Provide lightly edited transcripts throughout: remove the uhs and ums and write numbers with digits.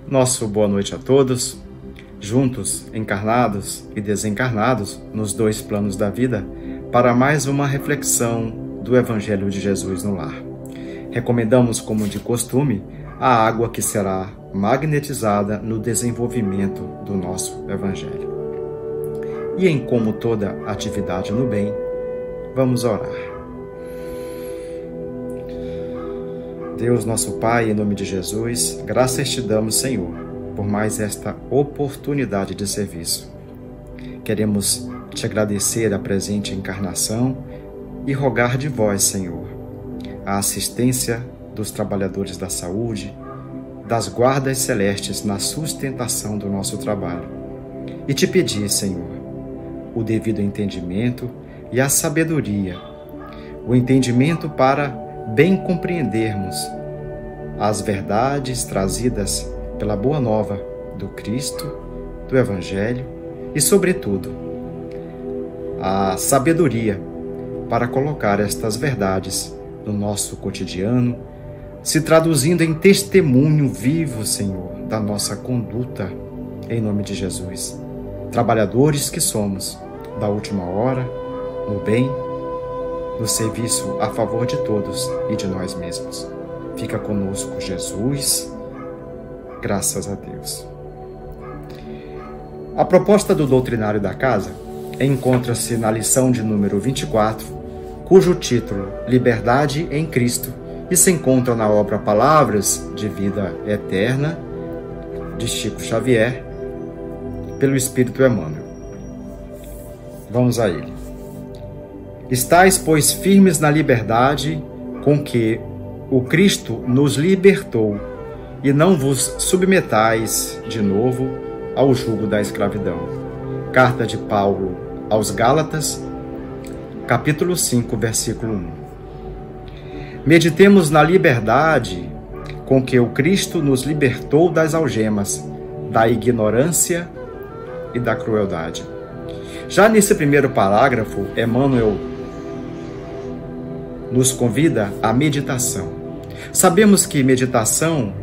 Nosso boa noite a todos, juntos, encarnados e desencarnados nos dois planos da vida, para mais uma reflexão do Evangelho de Jesus no lar. Recomendamos, como de costume, a água que será magnetizada no desenvolvimento do nosso Evangelho. E em como toda atividade no bem, vamos orar. Deus, nosso Pai, em nome de Jesus, graças te damos, Senhor, por mais esta oportunidade de serviço. Queremos te agradecer a presente encarnação e rogar de vós, Senhor, a assistência dos trabalhadores da saúde, das guardas celestes na sustentação do nosso trabalho. E te pedir, Senhor, o devido entendimento e a sabedoria, o entendimento para bem compreendermos as verdades trazidas pela Boa Nova do Cristo, do Evangelho e, sobretudo, a sabedoria para colocar estas verdades no nosso cotidiano, se traduzindo em testemunho vivo, Senhor, da nossa conduta, em nome de Jesus. Trabalhadores que somos, da última hora, no bem, no serviço a favor de todos e de nós mesmos. Fica conosco, Jesus, graças a Deus. A proposta do doutrinário da casa encontra-se na lição de número 24, cujo título Liberdade em Cristo, e se encontra na obra Palavras de Vida Eterna, de Chico Xavier, pelo Espírito Emmanuel. Vamos a ele. Estais, pois, firmes na liberdade com que o Cristo nos libertou, e não vos submetais de novo ao jugo da escravidão. Carta de Paulo aos Gálatas, capítulo 5, versículo 1. Meditemos na liberdade com que o Cristo nos libertou das algemas, da ignorância e da crueldade. Já nesse primeiro parágrafo, Emmanuel nos convida à meditação. Sabemos que meditação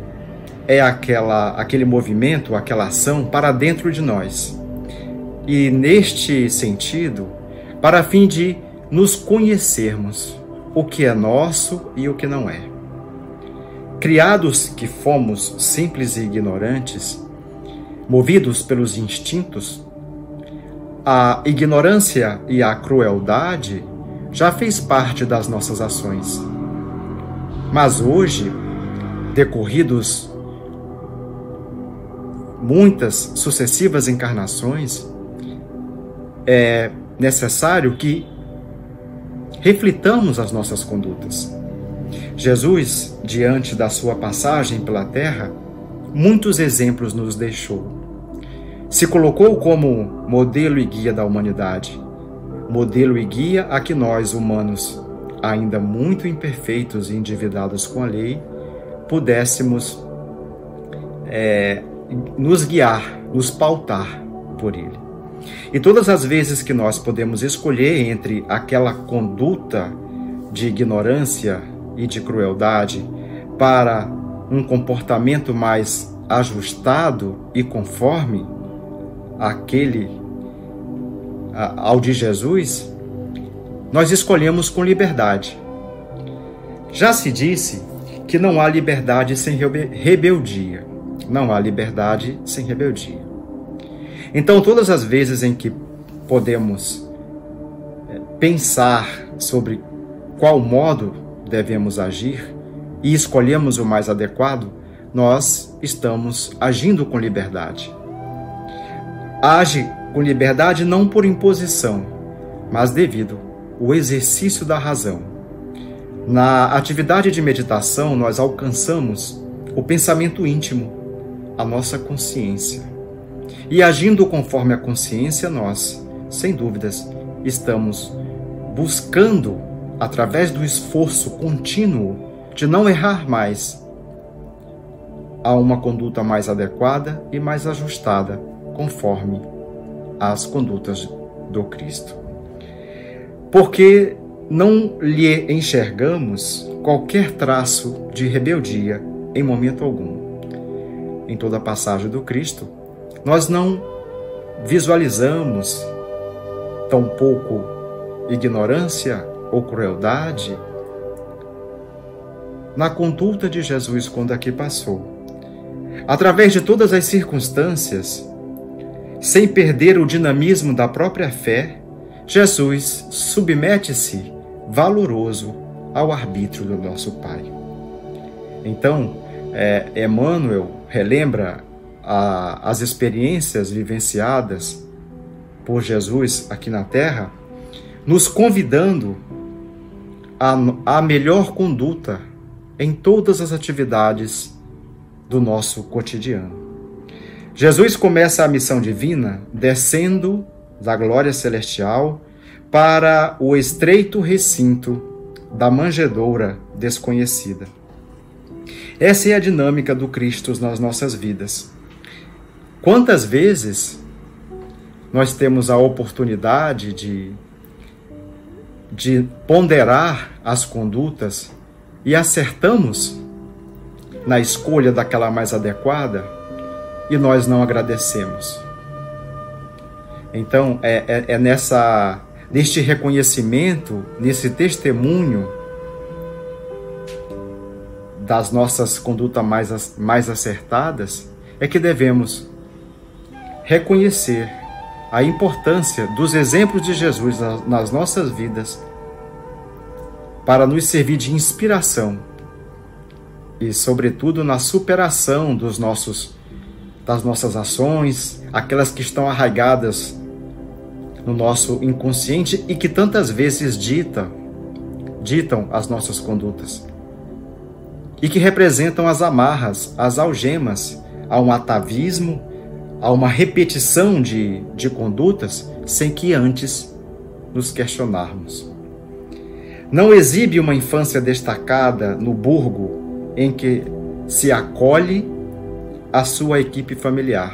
é aquele movimento, aquela ação para dentro de nós. E neste sentido, para a fim de nos conhecermos o que é nosso e o que não é. Criados que fomos simples e ignorantes, movidos pelos instintos, a ignorância e a crueldade já fez parte das nossas ações. Mas hoje, decorridos muitas sucessivas encarnações, é necessário que reflitamos as nossas condutas. Jesus, diante da sua passagem pela terra, muitos exemplos nos deixou. Se colocou como modelo e guia da humanidade, modelo e guia a que nós, humanos, ainda muito imperfeitos e endividados com a lei, pudéssemos nos guiar, nos pautar por ele. E todas as vezes que nós podemos escolher entre aquela conduta de ignorância e de crueldade para um comportamento mais ajustado e conforme ao de Jesus, nós escolhemos com liberdade. Já se disse que não há liberdade sem rebeldia. Não há liberdade sem rebeldia. Então, todas as vezes em que podemos pensar sobre qual modo devemos agir e escolhemos o mais adequado, nós estamos agindo com liberdade. Age com liberdade não por imposição, mas devido ao exercício da razão. Na atividade de meditação, nós alcançamos o pensamento íntimo, a nossa consciência. E agindo conforme a consciência, nós, sem dúvidas, estamos buscando, através do esforço contínuo de não errar mais, a uma conduta mais adequada e mais ajustada, conforme as condutas do Cristo. Porque não lhe enxergamos qualquer traço de rebeldia em momento algum. Em toda a passagem do Cristo, nós não visualizamos tampouco ignorância ou crueldade na conduta de Jesus quando aqui passou. Através de todas as circunstâncias, sem perder o dinamismo da própria fé, Jesus submete-se valoroso ao arbítrio do nosso Pai. Então, Emmanuel relembra as experiências vivenciadas por Jesus aqui na Terra, nos convidando à melhor conduta em todas as atividades do nosso cotidiano. Jesus começa a missão divina descendo da glória celestial para o estreito recinto da manjedoura desconhecida. Essa é a dinâmica do Cristo nas nossas vidas. Quantas vezes nós temos a oportunidade de ponderar as condutas e acertamos na escolha daquela mais adequada e nós não agradecemos. Então, neste reconhecimento, nesse testemunho das nossas condutas mais acertadas, é que devemos reconhecer a importância dos exemplos de Jesus nas nossas vidas para nos servir de inspiração e, sobretudo, na superação das nossas ações, aquelas que estão arraigadas no nosso inconsciente e que tantas vezes ditam as nossas condutas e que representam as amarras, as algemas a um atavismo, a uma repetição de condutas sem que antes nos questionarmos. Não exibe uma infância destacada no burgo em que se acolhe a sua equipe familiar.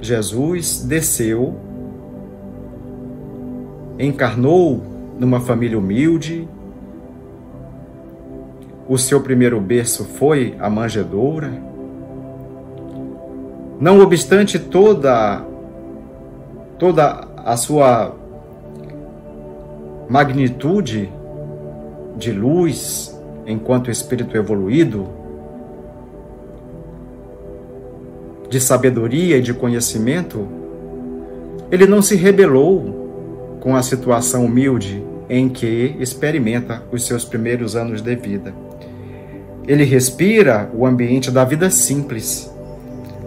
Jesus desceu, encarnou numa família humilde. O seu primeiro berço foi a manjedoura. Não obstante toda a sua magnitude de luz enquanto espírito evoluído, de sabedoria e de conhecimento, ele não se rebelou com a situação humilde em que experimenta os seus primeiros anos de vida. Ele respira o ambiente da vida simples,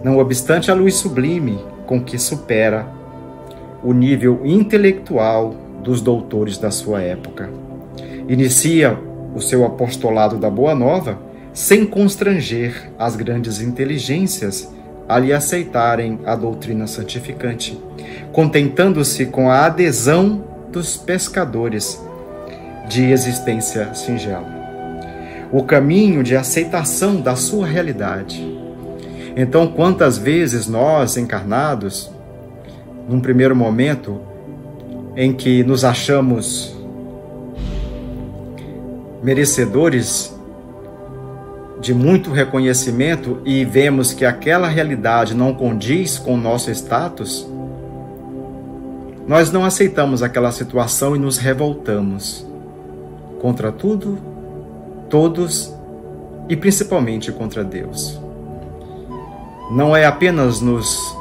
não obstante a luz sublime com que supera o nível intelectual dos doutores da sua época. Inicia o seu apostolado da Boa Nova sem constranger as grandes inteligências a lhe aceitarem a doutrina santificante, contentando-se com a adesão dos pescadores de existência singela. O caminho de aceitação da sua realidade. Então, quantas vezes nós, encarnados, num primeiro momento em que nos achamos merecedores de muito reconhecimento e vemos que aquela realidade não condiz com o nosso status, nós não aceitamos aquela situação e nos revoltamos contra tudo, todos e principalmente contra Deus. Não é apenas nos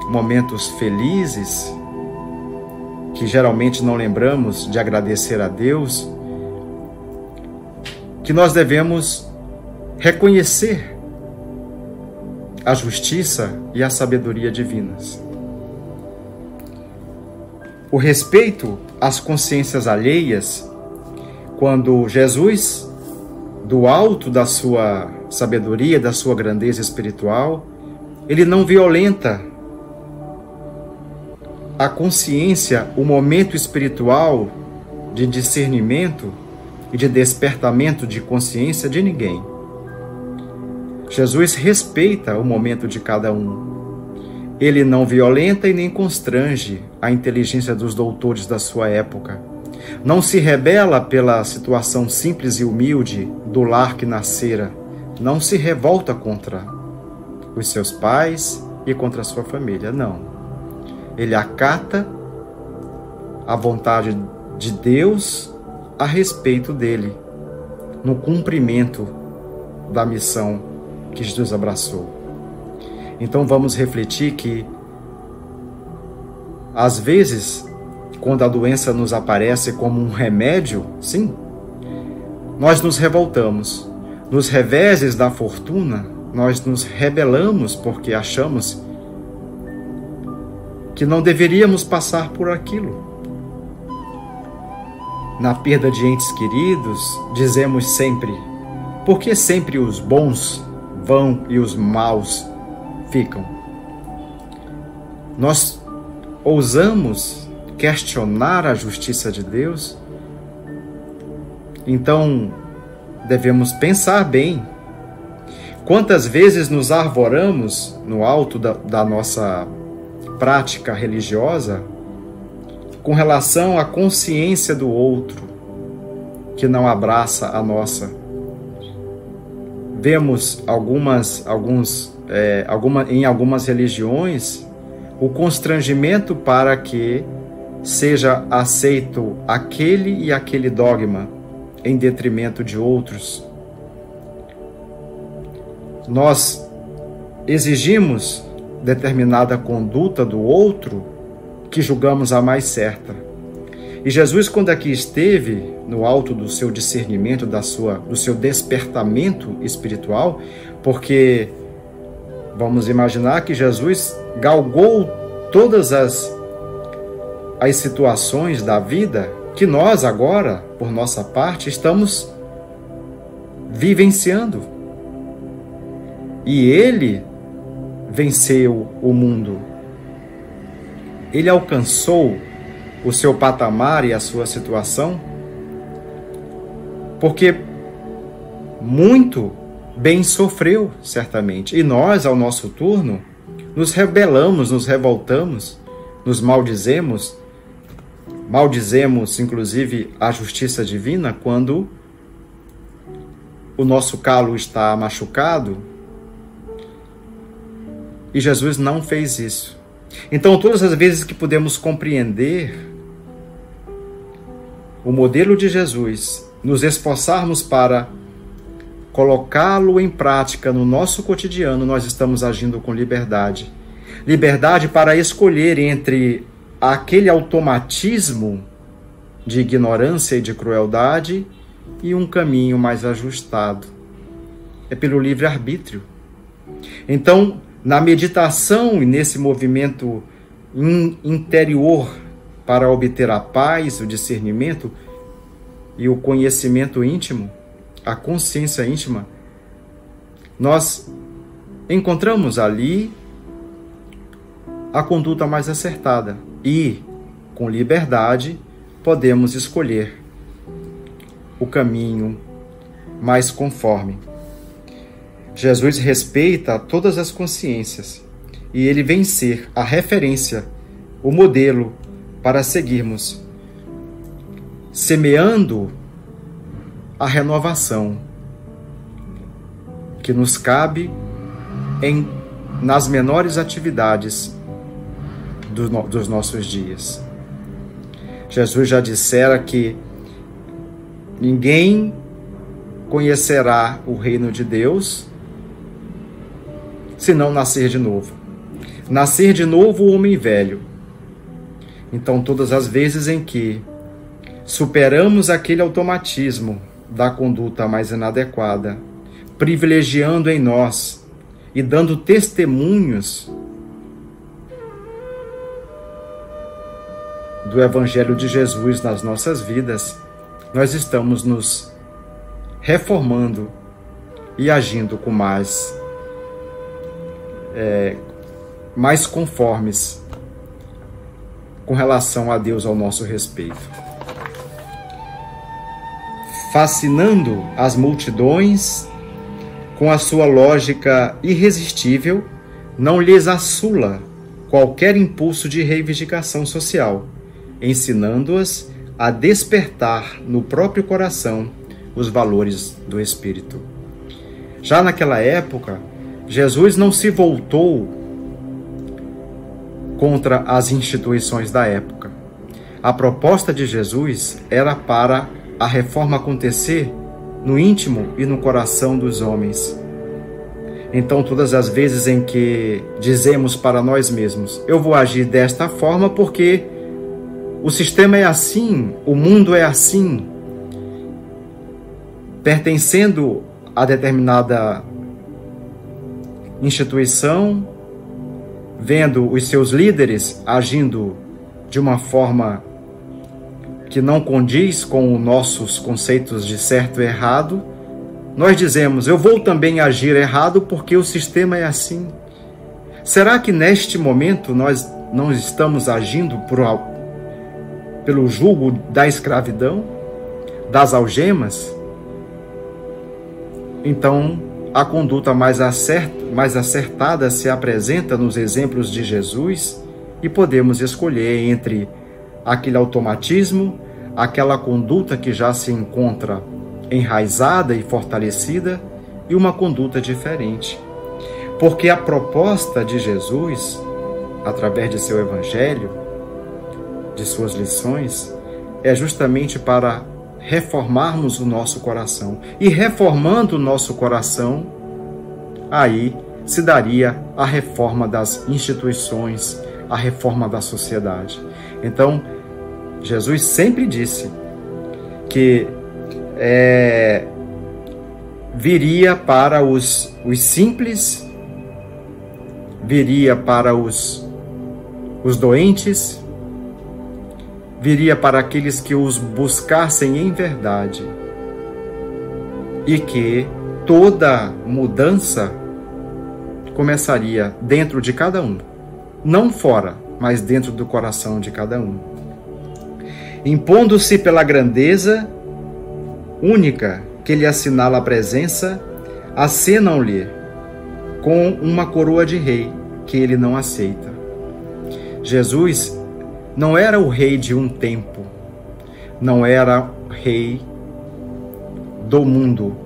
momentos felizes, que geralmente não lembramos de agradecer a Deus, que nós devemos reconhecer a justiça e a sabedoria divinas. O respeito às consciências alheias, quando Jesus, do alto da sua sabedoria, da sua grandeza espiritual, ele não violenta a consciência, o momento espiritual de discernimento e de despertamento de consciência de ninguém. Jesus respeita o momento de cada um. Ele não violenta e nem constrange a inteligência dos doutores da sua época, Não se rebela pela situação simples e humilde do lar que nascera. Não se revolta contra os seus pais e contra a sua família, não. Ele acata a vontade de Deus a respeito dele, no cumprimento da missão que Jesus abraçou. Então vamos refletir que, às vezes, quando a doença nos aparece como um remédio, sim, nós nos revoltamos. Nos reveses da fortuna, nós nos rebelamos porque achamos que não deveríamos passar por aquilo. Na perda de entes queridos, dizemos sempre: por que sempre os bons vão e os maus ficam? Nós ousamos questionar a justiça de Deus? Então, devemos pensar bem. Quantas vezes nos arvoramos no alto da nossa prática religiosa com relação à consciência do outro que não abraça a nossa? Vemos em algumas religiões o constrangimento para que seja aceito aquele e aquele dogma em detrimento de outros. Nós exigimos determinada conduta do outro que julgamos a mais certa. E Jesus, quando aqui esteve, no alto do seu discernimento, do seu despertamento espiritual, porque vamos imaginar que Jesus galgou todas as situações da vida que nós agora, por nossa parte, estamos vivenciando. E ele venceu o mundo. Ele alcançou o seu patamar e a sua situação, porque muito bem sofreu, certamente. E nós, ao nosso turno, nos rebelamos, nos revoltamos, nos maldizemos, inclusive, a justiça divina quando o nosso calo está machucado. E Jesus não fez isso. Então, todas as vezes que podemos compreender o modelo de Jesus, nos esforçarmos para colocá-lo em prática no nosso cotidiano, nós estamos agindo com liberdade. Liberdade para escolher entre aquele automatismo de ignorância e de crueldade e um caminho mais ajustado. É pelo livre-arbítrio. Então, na meditação e nesse movimento interior para obter a paz, o discernimento e o conhecimento íntimo, a consciência íntima, nós encontramos ali a conduta mais acertada e, com liberdade, podemos escolher o caminho mais conforme. Jesus respeita todas as consciências e ele vem ser a referência, o modelo para seguirmos, semeando a renovação que nos cabe nas menores atividades dos nossos dias. Jesus já dissera que ninguém conhecerá o reino de Deus se não nascer de novo. Nascer de novo o homem velho. Então, todas as vezes em que superamos aquele automatismo da conduta mais inadequada, privilegiando em nós e dando testemunhos do Evangelho de Jesus nas nossas vidas, nós estamos nos reformando e agindo com mais conformes com relação a Deus ao nosso respeito. Fascinando as multidões com a sua lógica irresistível, não lhes assula qualquer impulso de reivindicação social, ensinando-as a despertar no próprio coração os valores do Espírito. Já naquela época, Jesus não se voltou contra as instituições da época. A proposta de Jesus era para a reforma acontecer no íntimo e no coração dos homens. Então, todas as vezes em que dizemos para nós mesmos, eu vou agir desta forma porque o sistema é assim, o mundo é assim, pertencendo a determinada instituição, vendo os seus líderes agindo de uma forma que não condiz com os nossos conceitos de certo e errado, nós dizemos, eu vou também agir errado porque o sistema é assim. Será que neste momento nós não estamos agindo pelo jugo da escravidão, das algemas? Então, a conduta mais acertada se apresenta nos exemplos de Jesus e podemos escolher entre aquele automatismo, aquela conduta que já se encontra enraizada e fortalecida e uma conduta diferente. Porque a proposta de Jesus, através de seu evangelho, de suas lições, é justamente para reformarmos o nosso coração. E reformando o nosso coração, aí se daria a reforma das instituições, a reforma da sociedade. Então, Jesus sempre disse que viria para os simples, viria para os doentes, viria para aqueles que os buscassem em verdade, e que toda mudança começaria dentro de cada um, não fora, mas dentro do coração de cada um. Impondo-se pela grandeza única que lhe assinala a presença, acenam-lhe com uma coroa de rei que ele não aceita. Jesus não era o rei de um tempo, não era rei do mundo.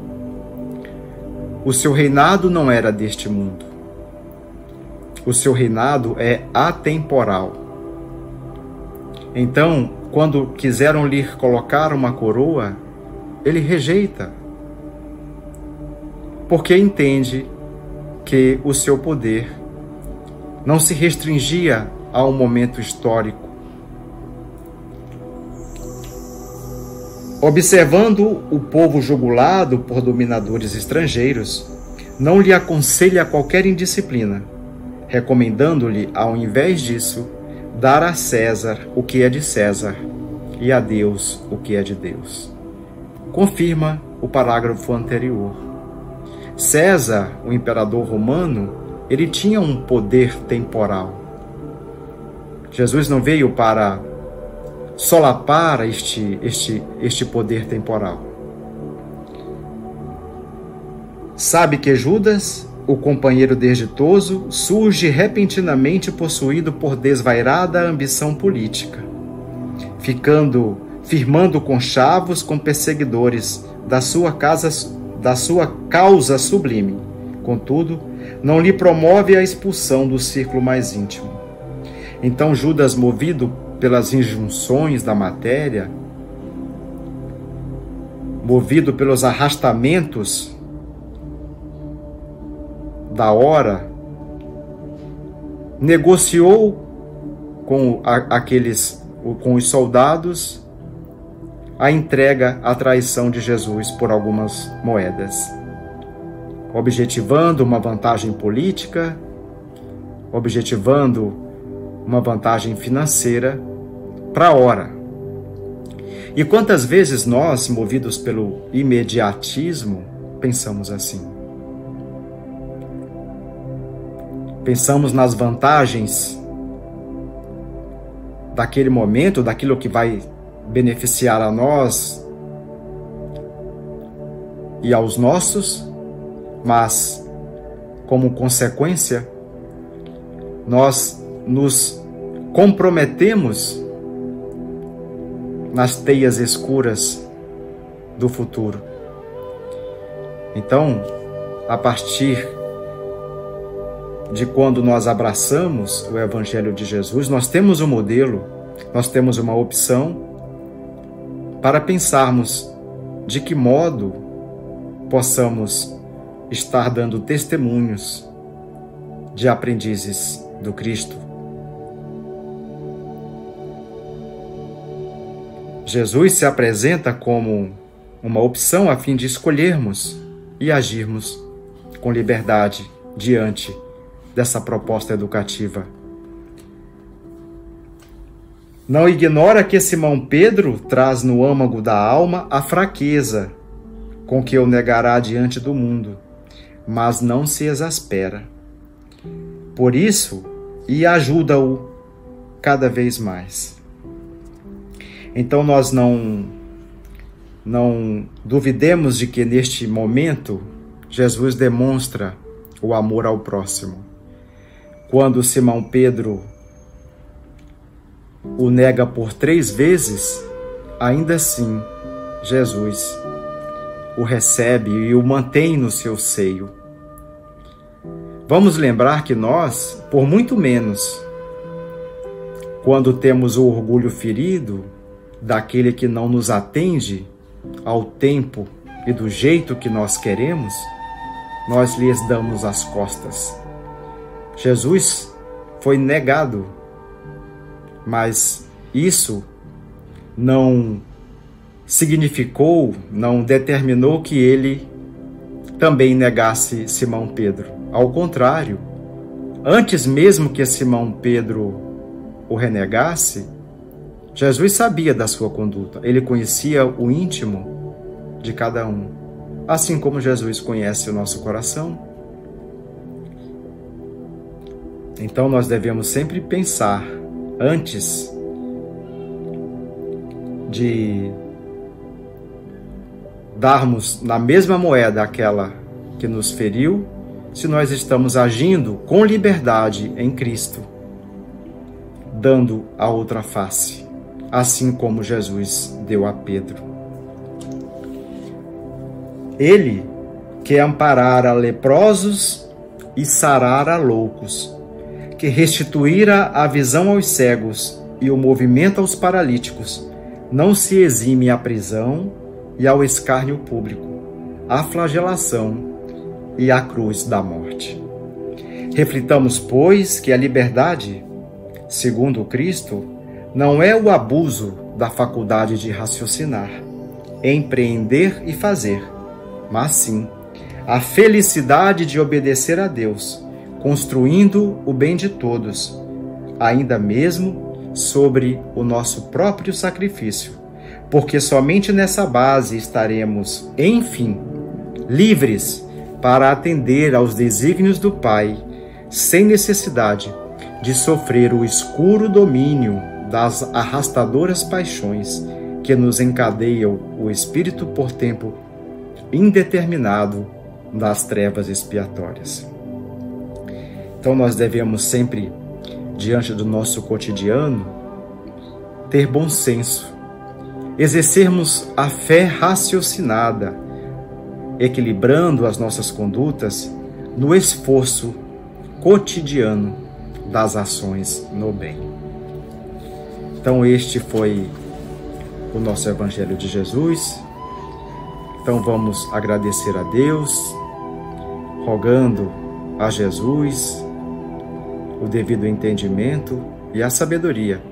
O seu reinado não era deste mundo. O seu reinado é atemporal. Então, quando quiseram lhe colocar uma coroa, ele rejeita, porque entende que o seu poder não se restringia a um momento histórico. Observando o povo jugulado por dominadores estrangeiros, não lhe aconselha qualquer indisciplina, recomendando-lhe, ao invés disso, dar a César o que é de César e a Deus o que é de Deus. Confirma o parágrafo anterior. César, o imperador romano, ele tinha um poder temporal. Jesus não veio para solapar este poder temporal. Sabe que Judas, o companheiro desditoso, surge repentinamente possuído por desvairada ambição política, firmando conchavos com perseguidores da sua causa sublime. Contudo, não lhe promove a expulsão do círculo mais íntimo. Então Judas, movido pelas injunções da matéria, movido pelos arrastamentos da hora, negociou com os soldados a entrega, a traição de Jesus por algumas moedas, objetivando uma vantagem política, objetivando uma vantagem financeira para a hora. E quantas vezes nós, movidos pelo imediatismo, pensamos assim? Pensamos nas vantagens daquele momento, daquilo que vai beneficiar a nós e aos nossos, mas, como consequência, nós nos comprometemos nas teias escuras do futuro. Então, a partir de quando nós abraçamos o Evangelho de Jesus, nós temos um modelo, nós temos uma opção para pensarmos de que modo possamos estar dando testemunhos de aprendizes do Cristo. Jesus se apresenta como uma opção a fim de escolhermos e agirmos com liberdade diante dessa proposta educativa. Não ignora que Simão Pedro traz no âmago da alma a fraqueza com que o negará diante do mundo, mas não se exaspera. Por isso, e ajuda-o cada vez mais. Então nós não duvidemos de que neste momento Jesus demonstra o amor ao próximo. Quando Simão Pedro o nega por 3 vezes, ainda assim Jesus o recebe e o mantém no seu seio. Vamos lembrar que nós, por muito menos, quando temos o orgulho ferido daquele que não nos atende ao tempo e do jeito que nós queremos, nós lhes damos as costas. Jesus foi negado, mas isso não significou, não determinou que ele também negasse Simão Pedro. Ao contrário, antes mesmo que Simão Pedro o renegasse, Jesus sabia da sua conduta, ele conhecia o íntimo de cada um, assim como Jesus conhece o nosso coração. Então nós devemos sempre pensar, antes de darmos na mesma moeda aquela que nos feriu, se nós estamos agindo com liberdade em Cristo, dando a outra face, assim como Jesus deu a Pedro. Ele quer amparar a leprosos e sarar a loucos, que restituíra a visão aos cegos e o movimento aos paralíticos, não se exime à prisão e ao escárnio público, à flagelação e à cruz da morte. Reflitamos, pois, que a liberdade, segundo Cristo, não é o abuso da faculdade de raciocinar, empreender e fazer, mas sim a felicidade de obedecer a Deus, construindo o bem de todos, ainda mesmo sobre o nosso próprio sacrifício, porque somente nessa base estaremos, enfim, livres para atender aos desígnios do Pai, sem necessidade de sofrer o escuro domínio das arrastadoras paixões que nos encadeiam o espírito por tempo indeterminado das trevas expiatórias. Então nós devemos sempre, diante do nosso cotidiano, ter bom senso, exercermos a fé raciocinada, equilibrando as nossas condutas no esforço cotidiano das ações no bem. Então este foi o nosso Evangelho de Jesus. Então vamos agradecer a Deus, rogando a Jesus o devido entendimento e a sabedoria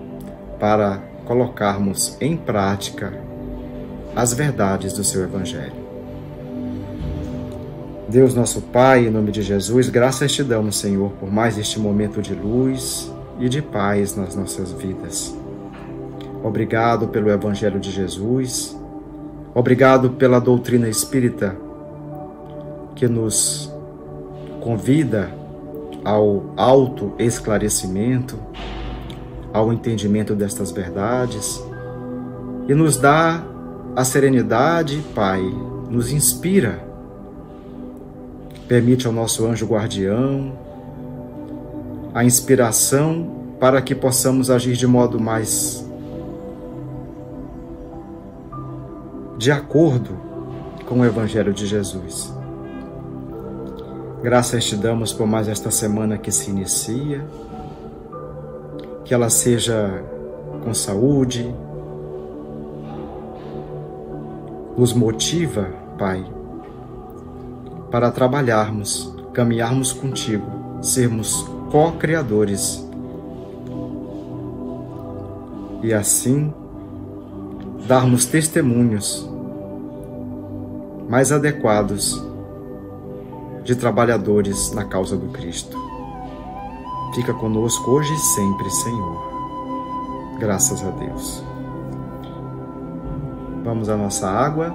para colocarmos em prática as verdades do seu Evangelho. Deus nosso Pai, em nome de Jesus, graças te damos, Senhor, por mais este momento de luz e de paz nas nossas vidas. Obrigado pelo Evangelho de Jesus, obrigado pela doutrina espírita que nos convida ao autoesclarecimento, ao entendimento destas verdades e nos dá a serenidade, Pai, nos inspira. Permite ao nosso anjo guardião a inspiração para que possamos agir de modo mais de acordo com o Evangelho de Jesus. Graças te damos por mais esta semana que se inicia, que ela seja com saúde. Nos motiva, Pai, para trabalharmos, caminharmos contigo, sermos co-criadores e assim darmos testemunhos mais adequados de trabalhadores na causa do Cristo. Fica conosco hoje e sempre, Senhor. Graças a Deus. Vamos à nossa água.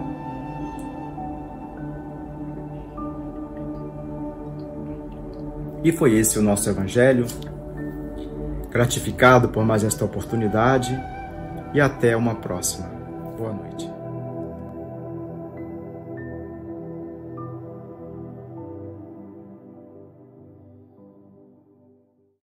E foi esse o nosso Evangelho. Gratificado por mais esta oportunidade e até uma próxima. Boa noite.